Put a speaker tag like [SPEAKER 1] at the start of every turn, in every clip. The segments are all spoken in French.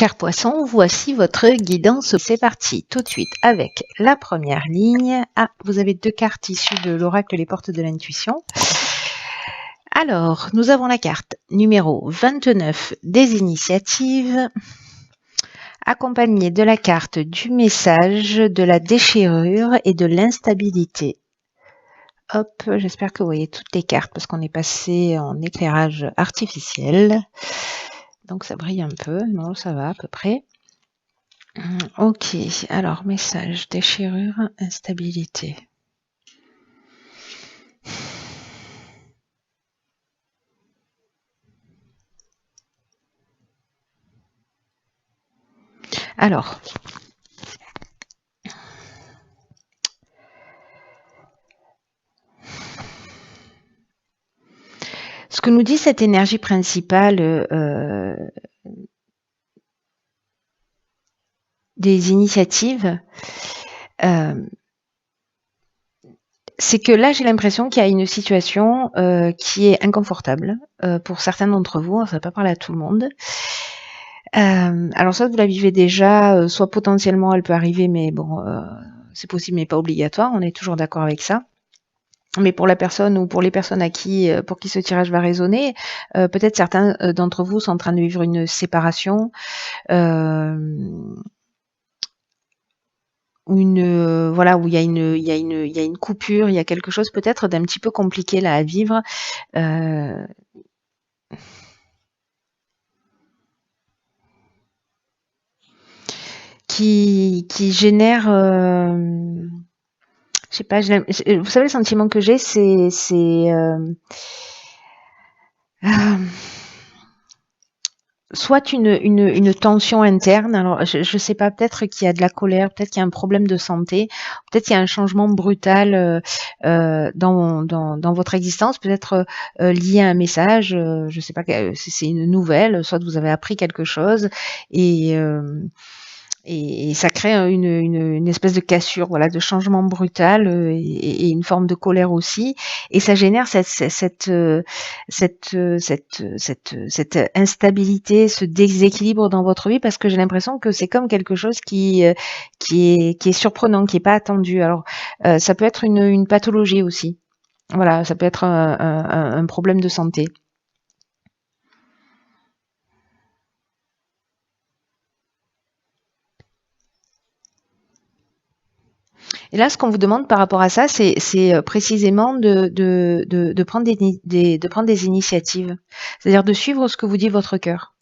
[SPEAKER 1] Chers poissons, voici votre guidance. C'est parti tout de suite avec la première ligne. Ah, vous avez deux cartes issues de l'oracle Les Portes de l'Intuition. Alors, nous avons la carte numéro 29 des initiatives, accompagnée de la carte du message, de la déchirure et de l'instabilité. Hop, j'espère que vous voyez toutes les cartes parce qu'on est passé en éclairage artificiel. Donc ça brille un peu, non, ça va à peu près. Ok, alors message, déchirure, instabilité. Alors, ce que nous dit cette énergie principale des initiatives, c'est que là, j'ai l'impression qu'il y a une situation qui est inconfortable pour certains d'entre vous. On ne va pas parler à tout le monde. Alors, soit vous la vivez déjà, soit potentiellement elle peut arriver, mais bon, c'est possible, mais pas obligatoire. On est toujours d'accord avec ça. Mais pour la personne ou pour les personnes pour qui ce tirage va résonner, peut-être certains d'entre vous sont en train de vivre une séparation, où il y a une coupure, il y a quelque chose peut-être d'un petit peu compliqué là à vivre. Qui génère, je sais pas, vous savez, le sentiment que j'ai, c'est soit une tension interne. Alors, je sais pas, peut-être qu'il y a de la colère, peut-être qu'il y a un problème de santé, peut-être qu'il y a un changement brutal dans votre existence, peut-être lié à un message, je sais pas, c'est une nouvelle, soit vous avez appris quelque chose et ça crée une espèce de cassure, voilà, de changement brutal et une forme de colère aussi, et ça génère cette instabilité, ce déséquilibre dans votre vie, parce que j'ai l'impression que c'est comme quelque chose qui est surprenant, qui est pas attendu. Alors ça peut être une pathologie aussi, voilà, ça peut être un problème de santé. Et là, ce qu'on vous demande par rapport à ça, c'est précisément de prendre des initiatives, c'est-à-dire de suivre ce que vous dit votre cœur.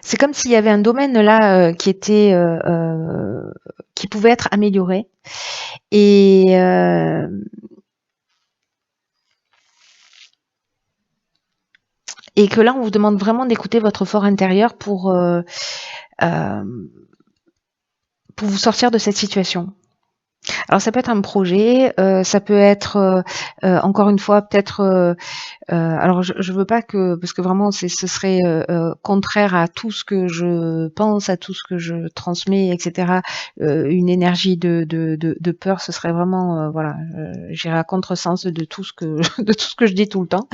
[SPEAKER 1] C'est comme s'il y avait un domaine là qui pouvait être amélioré, et que là, on vous demande vraiment d'écouter votre fort intérieur pour vous sortir de cette situation. Alors ça peut être un projet, ça peut être encore une fois peut-être alors je veux pas que, parce que vraiment ce serait contraire à tout ce que je pense, à tout ce que je transmets, etc. Une énergie de peur, ce serait vraiment voilà, j'irais à contresens de tout ce que je dis tout le temps.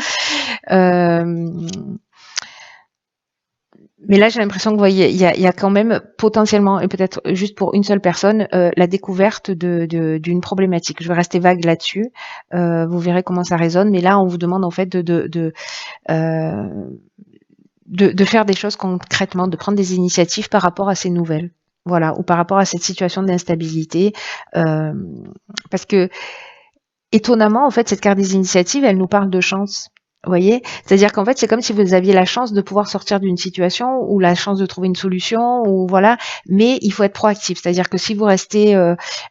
[SPEAKER 1] Mais là, j'ai l'impression que vous voyez, il y a quand même potentiellement, et peut-être juste pour une seule personne, la découverte d'une problématique. Je vais rester vague là-dessus. Vous verrez comment ça résonne. Mais là, on vous demande en fait de faire des choses concrètement, de prendre des initiatives par rapport à ces nouvelles. Voilà, ou par rapport à cette situation d'instabilité. Parce que, étonnamment, en fait, cette carte des initiatives, elle nous parle de chance. Vous voyez, c'est-à-dire qu'en fait, c'est comme si vous aviez la chance de pouvoir sortir d'une situation ou la chance de trouver une solution, ou voilà. Mais il faut être proactif, c'est-à-dire que si vous restez,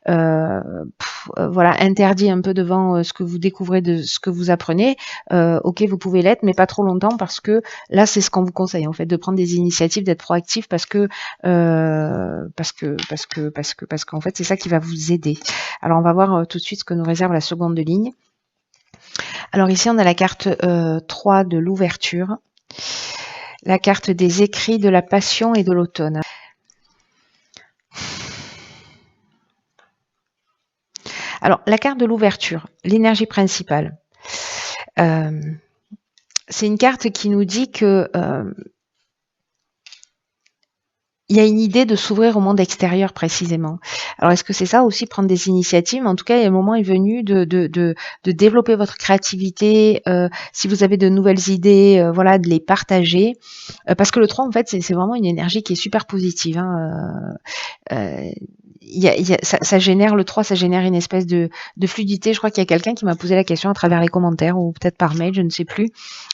[SPEAKER 1] voilà, interdit un peu devant ce que vous découvrez, de ce que vous apprenez, ok, vous pouvez l'être, mais pas trop longtemps, parce que là, c'est ce qu'on vous conseille en fait, de prendre des initiatives, d'être proactif, parce qu'en fait, c'est ça qui va vous aider. Alors, on va voir tout de suite ce que nous réserve la seconde ligne. Alors ici, on a la carte 3 de l'ouverture, la carte des écrits, de la passion et de l'automne. Alors, la carte de l'ouverture, l'énergie principale, c'est une carte qui nous dit que il y a une idée de s'ouvrir au monde extérieur précisément. Alors est-ce que c'est ça aussi, prendre des initiatives? En tout cas, il y a un moment est venu de développer votre créativité, si vous avez de nouvelles idées, voilà, de les partager. Parce que le 3, en fait, c'est vraiment une énergie qui est super positive, hein. Ça génère, le 3, ça génère une espèce de fluidité. Je crois qu'il y a quelqu'un qui m'a posé la question à travers les commentaires ou peut-être par mail, je ne sais plus.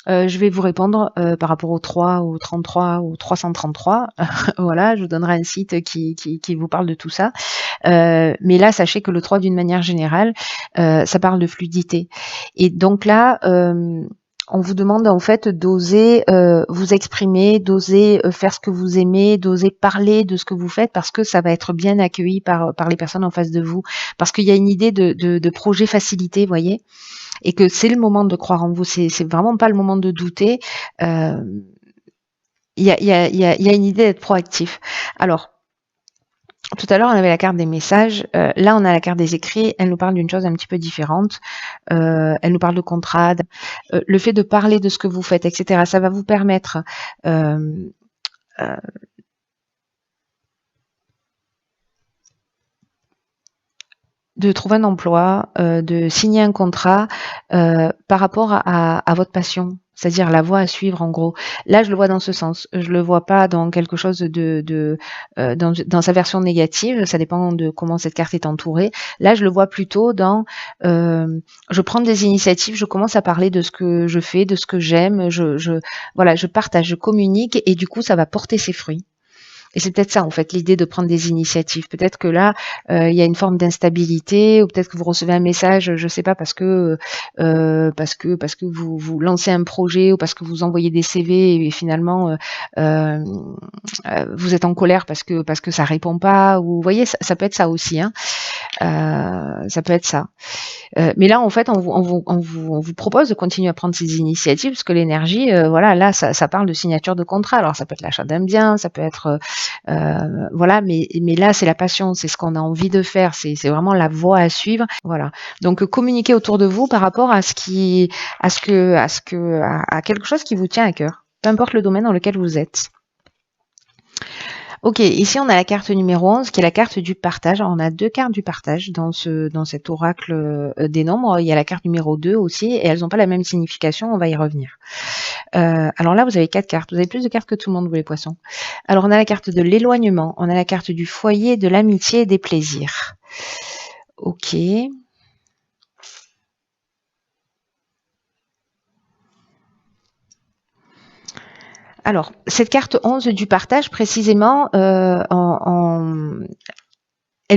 [SPEAKER 1] Je vais vous répondre par rapport au 3, au 33, au 333. Voilà, je vous donnerai un site qui vous parle de tout ça. Mais là, sachez que le 3, d'une manière générale, ça parle de fluidité. Et donc là, on vous demande en fait d'oser vous exprimer, d'oser faire ce que vous aimez, d'oser parler de ce que vous faites, parce que ça va être bien accueilli par les personnes en face de vous. Parce qu'il y a une idée de projet facilité, vous voyez, et que c'est le moment de croire en vous. C'est vraiment pas le moment de douter. Il y a une idée d'être proactif. Alors, tout à l'heure, on avait la carte des messages. Là, on a la carte des écrits. Elle nous parle d'une chose un petit peu différente. Elle nous parle de contrat. Le fait de parler de ce que vous faites, etc., ça va vous permettre de trouver un emploi, de signer un contrat par rapport à votre passion, c'est-à-dire la voie à suivre en gros. Là, je le vois dans ce sens. Je le vois pas dans quelque chose dans sa version négative. Ça dépend de comment cette carte est entourée. Là, je le vois plutôt dans je prends des initiatives, je commence à parler de ce que je fais, de ce que j'aime. Voilà, je partage, je communique et du coup, ça va porter ses fruits. Et c'est peut-être ça, en fait, l'idée de prendre des initiatives. Peut-être que là, il y a une forme d'instabilité, ou peut-être que vous recevez un message, je sais pas, parce que vous lancez un projet, ou parce que vous envoyez des CV et finalement vous êtes en colère parce que ça répond pas. Ou vous voyez, ça peut être ça aussi, hein. Ça peut être ça. Mais là, en fait, on vous propose de continuer à prendre ces initiatives, parce que l'énergie, voilà, là, ça parle de signature de contrat. Alors, ça peut être l'achat d'un bien, ça peut être, voilà, mais là, c'est la passion, c'est ce qu'on a envie de faire, c'est vraiment la voie à suivre. Voilà. Donc, communiquez autour de vous par rapport à quelque chose qui vous tient à cœur, peu importe le domaine dans lequel vous êtes. Ok, ici on a la carte numéro 11 qui est la carte du partage. Alors, on a deux cartes du partage dans cet oracle des nombres. Il y a la carte numéro 2 aussi et elles n'ont pas la même signification, on va y revenir. Alors là, vous avez 4 cartes. Vous avez plus de cartes que tout le monde, vous les poissons. Alors on a la carte de l'éloignement, on a la carte du foyer, de l'amitié et des plaisirs. Ok. Alors, cette carte 11 du partage, précisément, elle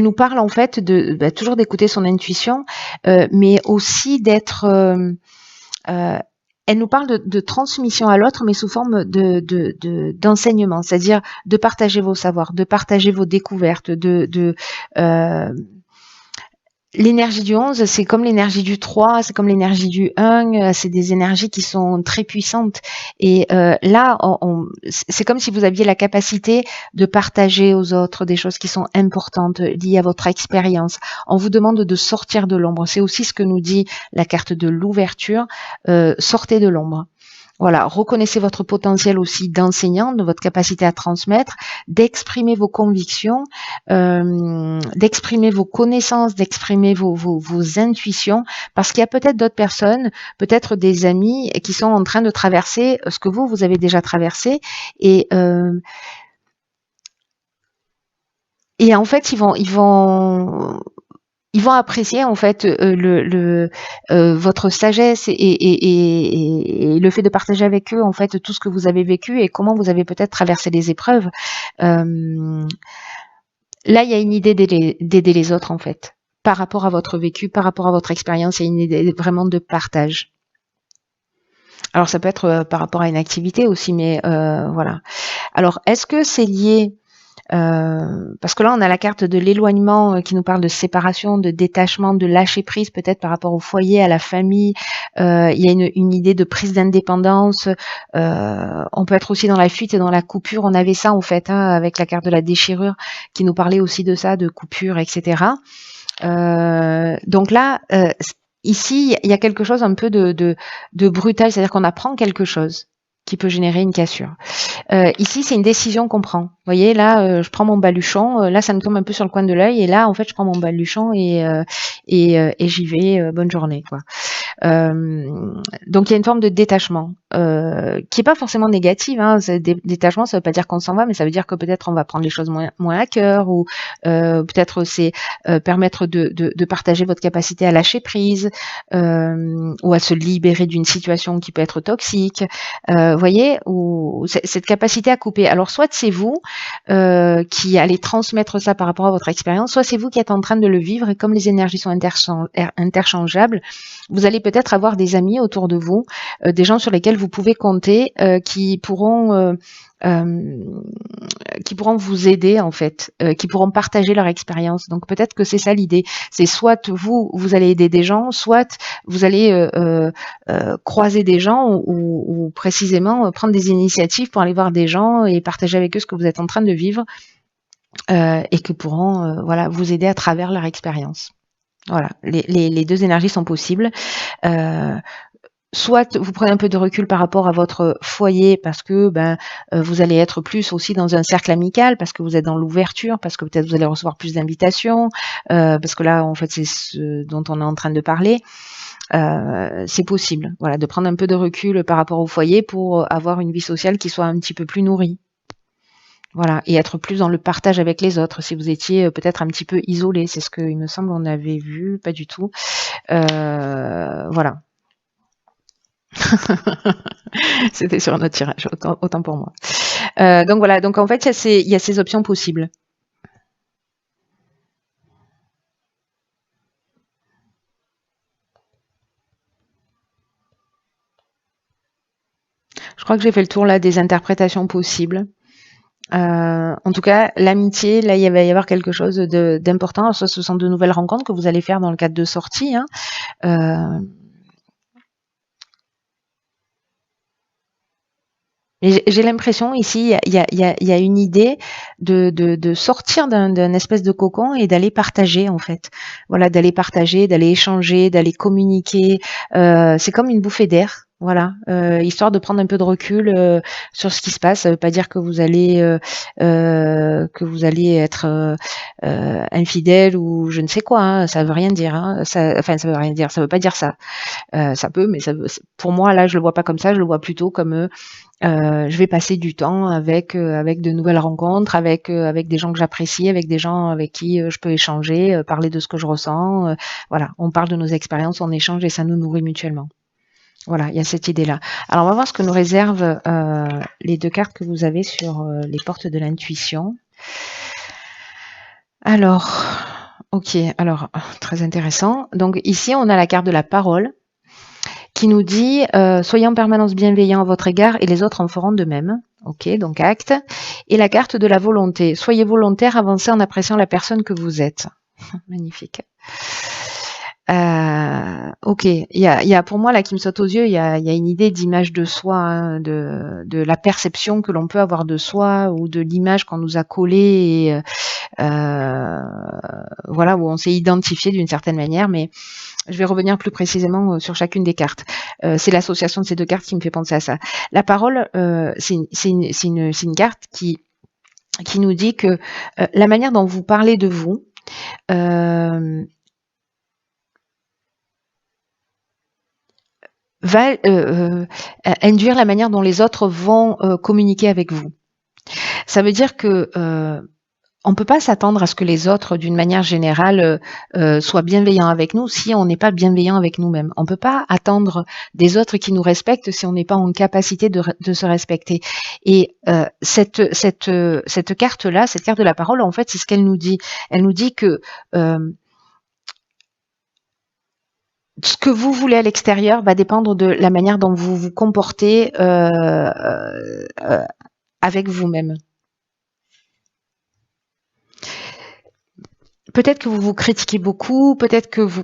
[SPEAKER 1] nous parle en fait de toujours d'écouter son intuition, mais aussi d'être... elle nous parle de transmission à l'autre, mais sous forme d'enseignement, c'est-à-dire de partager vos savoirs, de partager vos découvertes, l'énergie du 11, c'est comme l'énergie du 3, c'est comme l'énergie du 1, c'est des énergies qui sont très puissantes. Et là, c'est comme si vous aviez la capacité de partager aux autres des choses qui sont importantes, liées à votre expérience. On vous demande de sortir de l'ombre. C'est aussi ce que nous dit la carte de l'ouverture. Sortez de l'ombre. Voilà, reconnaissez votre potentiel aussi d'enseignant, de votre capacité à transmettre, d'exprimer vos convictions, d'exprimer vos connaissances, d'exprimer vos intuitions, parce qu'il y a peut-être d'autres personnes, peut-être des amis qui sont en train de traverser ce que vous avez déjà traversé, et en fait, ils vont apprécier en fait votre sagesse et le fait de partager avec eux en fait tout ce que vous avez vécu et comment vous avez peut-être traversé les épreuves. Là, il y a une idée d'aider les autres en fait, par rapport à votre vécu, par rapport à votre expérience. Il y a une idée vraiment de partage. Alors ça peut être par rapport à une activité aussi, mais voilà. Alors, est-ce que c'est lié parce que là, on a la carte de l'éloignement qui nous parle de séparation, de détachement, de lâcher prise, peut-être par rapport au foyer, à la famille. Il y a une idée de prise d'indépendance. On peut être aussi dans la fuite et dans la coupure. On avait ça en fait, hein, avec la carte de la déchirure qui nous parlait aussi de ça, de coupure, etc. Donc là, ici, il y a quelque chose un peu de brutal, c'est-à-dire qu'on apprend quelque chose qui peut générer une cassure. Ici, c'est une décision qu'on prend. Vous voyez, là, je prends mon baluchon. Là, ça me tombe un peu sur le coin de l'œil. Et là, en fait, je prends mon baluchon et j'y vais. Bonne journée, quoi. Donc, il y a une forme de détachement qui est pas forcément négative. Hein. Détachement, ça veut pas dire qu'on s'en va, mais ça veut dire que peut-être on va prendre les choses moins à cœur, ou peut-être c'est permettre de partager votre capacité à lâcher prise, ou à se libérer d'une situation qui peut être toxique. Voyez, ou cette capacité à couper. Alors, soit c'est vous qui allez transmettre ça par rapport à votre expérience, soit c'est vous qui êtes en train de le vivre, et comme les énergies sont interchangeables, vous allez peut-être avoir des amis autour de vous, des gens sur lesquels vous pouvez compter, qui pourront vous aider en fait, qui pourront partager leur expérience. Donc peut-être que c'est ça l'idée. C'est soit vous allez aider des gens, soit vous allez croiser des gens, ou précisément prendre des initiatives pour aller voir des gens et partager avec eux ce que vous êtes en train de vivre, et que pourront voilà, vous aider à travers leur expérience. Voilà, les deux énergies sont possibles. Soit vous prenez un peu de recul par rapport à votre foyer, parce que vous allez être plus aussi dans un cercle amical, parce que vous êtes dans l'ouverture, parce que peut-être vous allez recevoir plus d'invitations, parce que là, en fait, c'est ce dont on est en train de parler. C'est possible, voilà, de prendre un peu de recul par rapport au foyer pour avoir une vie sociale qui soit un petit peu plus nourrie. Voilà, et être plus dans le partage avec les autres. Si vous étiez peut-être un petit peu isolé, c'est ce que il me semble on avait vu, pas du tout. Voilà. C'était sur un autre tirage, autant pour moi. Donc voilà, donc en fait, il y a ces options possibles. Je crois que j'ai fait le tour là des interprétations possibles. En tout cas, l'amitié, là, il va y avoir quelque chose d'important. Ce sont de nouvelles rencontres que vous allez faire dans le cadre de sorties. Hein. J'ai l'impression ici, il y a une idée de sortir d'un espèce de cocon et d'aller partager en fait. Voilà, d'aller partager, d'aller échanger, d'aller communiquer. C'est comme une bouffée d'air. Voilà, histoire de prendre un peu de recul sur ce qui se passe. Ça veut pas dire que vous allez être infidèle ou je ne sais quoi. Hein. Ça veut rien dire. Hein. Ça veut rien dire. Ça veut pas dire ça. Ça peut, mais pour moi là, je le vois pas comme ça. Je le vois plutôt comme je vais passer du temps avec de nouvelles rencontres, avec des gens que j'apprécie, avec des gens avec qui je peux échanger, parler de ce que je ressens. Voilà, on parle de nos expériences, on échange et ça nous nourrit mutuellement. Voilà, il y a cette idée-là. Alors, on va voir ce que nous réservent les deux cartes que vous avez sur les portes de l'intuition. Alors, ok, alors, très intéressant. Donc ici, on a la carte de la parole qui nous dit soyez en permanence bienveillant à votre égard et les autres en feront de même. Ok, donc acte. Et la carte de la volonté. Soyez volontaire, avancez en appréciant la personne que vous êtes. Magnifique. Ok, il y a pour moi là qui me saute aux yeux, il y a une idée d'image de soi, hein, de la perception que l'on peut avoir de soi ou de l'image qu'on nous a collée, et voilà, où on s'est identifié d'une certaine manière, mais je vais revenir plus précisément sur chacune des cartes. C'est l'association de ces deux cartes qui me fait penser à ça. La parole, c'est une carte qui nous dit que la manière dont vous parlez de vous va induire la manière dont les autres vont communiquer avec vous. Ça veut dire que on peut pas s'attendre à ce que les autres, d'une manière générale, soient bienveillants avec nous si on n'est pas bienveillant avec nous-mêmes. On peut pas attendre des autres qui nous respectent si on n'est pas en capacité de se respecter. Et cette carte-là, cette carte de la parole, en fait, c'est ce qu'elle nous dit. Elle nous dit que ce que vous voulez à l'extérieur va dépendre de la manière dont vous vous comportez avec vous-même. Peut-être que vous vous critiquez beaucoup, peut-être que vous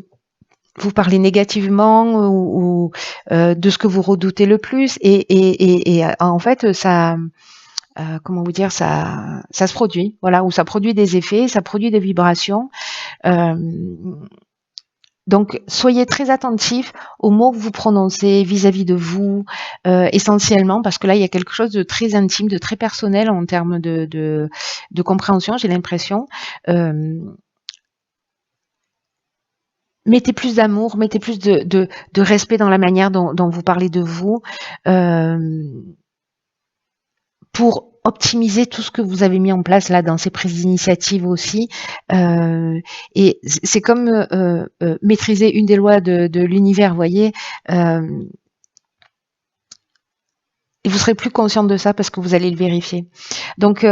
[SPEAKER 1] parlez négativement ou de ce que vous redoutez le plus, et en fait ça comment vous dire, ça se produit, voilà, ou ça produit des effets, ça produit des vibrations. Donc, soyez très attentifs aux mots que vous prononcez vis-à-vis de vous, essentiellement, parce que là, il y a quelque chose de très intime, de très personnel en termes de compréhension, j'ai l'impression. Mettez plus d'amour, mettez plus de respect dans la manière dont vous parlez de vous, pour optimiser tout ce que vous avez mis en place là dans ces prises d'initiative aussi. Et c'est comme maîtriser une des lois de l'univers, vous voyez. Et vous serez plus conscient de ça parce que vous allez le vérifier. Donc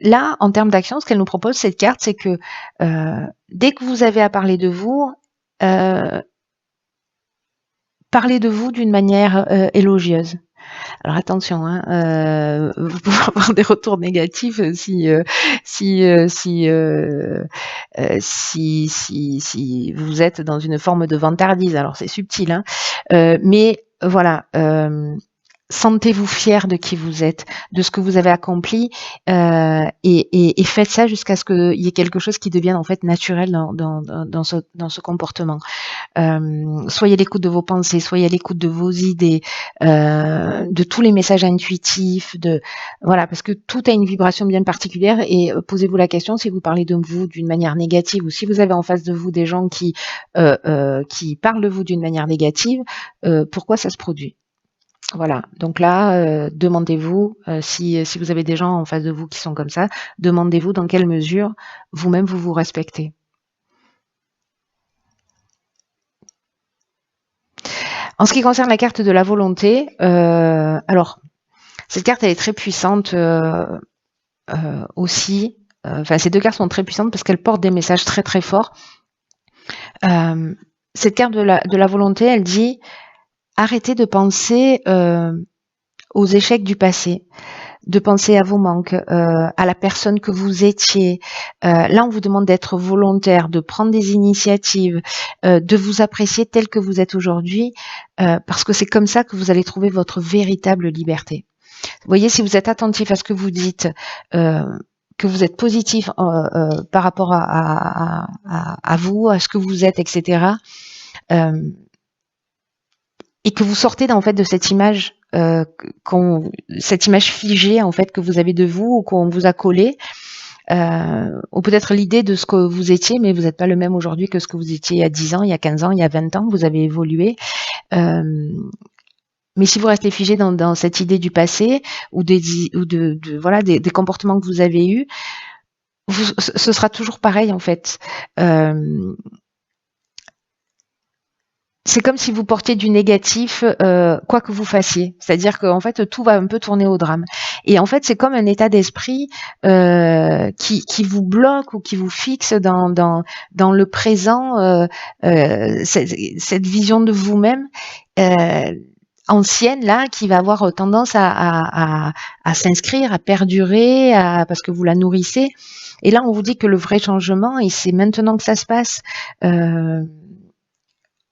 [SPEAKER 1] là, en termes d'action, ce qu'elle nous propose, cette carte, c'est que dès que vous avez à parler de vous, parlez de vous d'une manière élogieuse. Alors attention, hein, vous pouvez avoir des retours négatifs si vous êtes dans une forme de vantardise. Alors c'est subtil, hein, mais voilà. Sentez-vous fier de qui vous êtes, de ce que vous avez accompli, et faites ça jusqu'à ce qu'il y ait quelque chose qui devienne en fait naturel dans ce comportement. Soyez à l'écoute de vos pensées, soyez à l'écoute de vos idées, de tous les messages intuitifs, voilà, parce que tout a une vibration bien particulière. Et posez-vous la question, si vous parlez de vous d'une manière négative, ou si vous avez en face de vous des gens qui parlent de vous d'une manière négative, pourquoi ça se produit? Voilà, donc là, demandez-vous, si vous avez des gens en face de vous qui sont comme ça, demandez-vous dans quelle mesure vous-même vous vous respectez. En ce qui concerne la carte de la volonté, alors, cette carte, elle est très puissante aussi. Enfin, ces deux cartes sont très puissantes parce qu'elles portent des messages très très forts. Cette carte de la volonté, elle dit: arrêtez de penser aux échecs du passé, de penser à vos manques, à la personne que vous étiez. Là, on vous demande d'être volontaire, de prendre des initiatives, de vous apprécier tel que vous êtes aujourd'hui, parce que c'est comme ça que vous allez trouver votre véritable liberté. Vous voyez, si vous êtes attentif à ce que vous dites, que vous êtes positif par rapport à vous, à ce que vous êtes, etc., et que vous sortez en fait de cette image, cette image figée en fait que vous avez de vous, ou qu'on vous a collée, ou peut-être l'idée de ce que vous étiez, mais vous n'êtes pas le même aujourd'hui que ce que vous étiez il y a 10 ans, il y a 15 ans, il y a 20 ans, vous avez évolué. Mais si vous restez figé dans cette idée du passé, ou voilà, des comportements que vous avez eus, ce sera toujours pareil en fait. C'est comme si vous portiez du négatif, quoi que vous fassiez. C'est-à-dire qu'en fait, tout va un peu tourner au drame. Et en fait, c'est comme un état d'esprit qui vous bloque ou qui vous fixe dans le présent, cette vision de vous-même ancienne là, qui va avoir tendance à s'inscrire, à perdurer, parce que vous la nourrissez. Et là, on vous dit que le vrai changement, et c'est maintenant que ça se passe,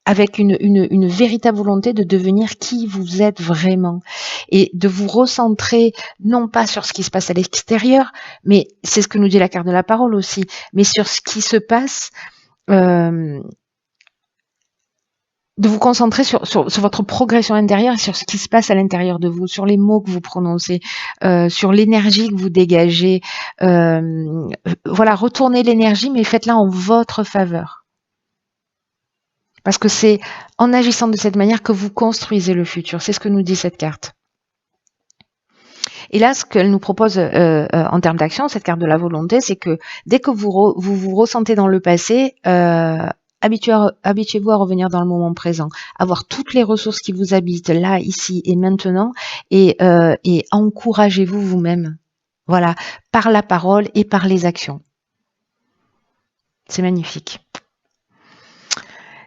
[SPEAKER 1] avec une véritable volonté de devenir qui vous êtes vraiment, et de vous recentrer non pas sur ce qui se passe à l'extérieur, mais c'est ce que nous dit la carte de la parole aussi, mais sur ce qui se passe, de vous concentrer sur votre progression intérieure, et sur ce qui se passe à l'intérieur de vous, sur les mots que vous prononcez, sur l'énergie que vous dégagez. Voilà, retournez l'énergie, mais faites-la en votre faveur. Parce que c'est en agissant de cette manière que vous construisez le futur. C'est ce que nous dit cette carte. Et là, ce qu'elle nous propose en termes d'action, cette carte de la volonté, c'est que dès que vous vous ressentez dans le passé, habituez-vous à revenir dans le moment présent, avoir toutes les ressources qui vous habitent là, ici et maintenant, et encouragez-vous vous-même. Voilà, par la parole et par les actions. C'est magnifique.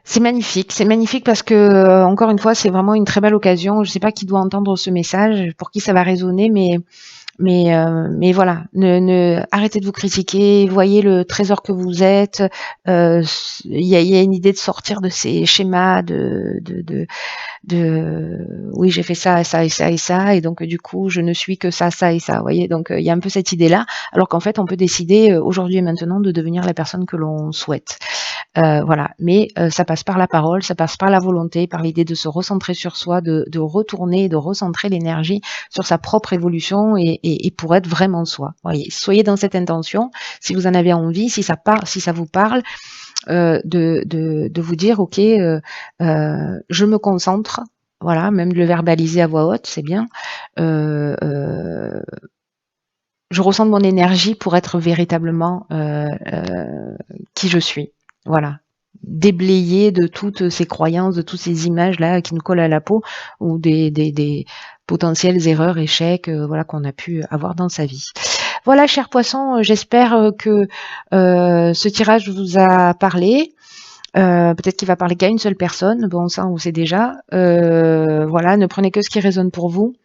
[SPEAKER 1] C'est magnifique parce que, encore une fois, c'est vraiment une très belle occasion. Je ne sais pas qui doit entendre ce message, pour qui ça va résonner, mais voilà, arrêtez de vous critiquer, voyez le trésor que vous êtes. Il y a une idée de sortir de ces schémas oui, j'ai fait ça, ça et ça et ça, et donc du coup je ne suis que ça, ça et ça. Vous voyez, donc il y a un peu cette idée là, alors qu'en fait on peut décider aujourd'hui et maintenant de devenir la personne que l'on souhaite. Voilà. Mais ça passe par la parole, ça passe par la volonté, par l'idée de se recentrer sur soi, de retourner, de recentrer l'énergie sur sa propre évolution et pour être vraiment soi. Voyez, soyez dans cette intention. Si vous en avez envie, si ça vous parle, de vous dire, ok, je me concentre. Voilà, même de le verbaliser à voix haute, c'est bien. Je ressens mon énergie pour être véritablement qui je suis. Voilà. Déblayer de toutes ces croyances, de toutes ces images-là qui nous collent à la peau ou des potentielles erreurs, échecs voilà, qu'on a pu avoir dans sa vie. Voilà, chers poissons, j'espère que ce tirage vous a parlé. Peut-être qu'il va parler qu'à une seule personne. Bon, ça, on sait déjà. Voilà, ne prenez que ce qui résonne pour vous.